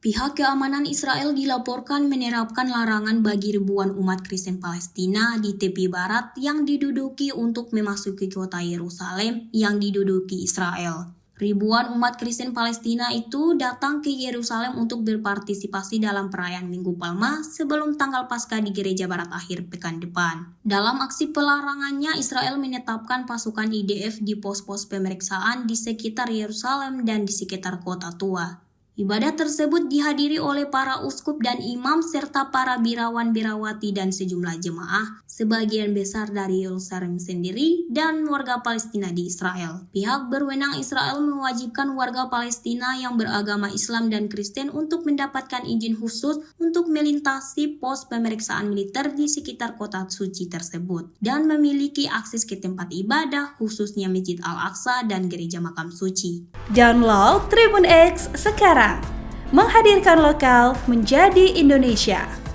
Pihak keamanan Israel dilaporkan menerapkan larangan bagi ribuan umat Kristen Palestina di tepi barat yang diduduki untuk memasuki kota Yerusalem yang diduduki Israel. Ribuan umat Kristen Palestina itu datang ke Yerusalem untuk berpartisipasi dalam perayaan Minggu Palma sebelum tanggal Paskah di Gereja Barat akhir pekan depan. Dalam aksi pelarangannya, Israel menetapkan pasukan IDF di pos-pos pemeriksaan di sekitar Yerusalem dan di sekitar kota tua. Ibadah tersebut dihadiri oleh para uskup dan imam serta para birawan-birawati dan sejumlah jemaah, sebagian besar dari Yerusalem sendiri dan warga Palestina di Israel. Pihak berwenang Israel mewajibkan warga Palestina yang beragama Islam dan Kristen untuk mendapatkan izin khusus untuk melintasi pos pemeriksaan militer di sekitar kota suci tersebut dan memiliki akses ke tempat ibadah, khususnya Masjid Al-Aqsa dan Gereja Makam Suci. Download Tribun X sekarang, menghadirkan lokal menjadi Indonesia.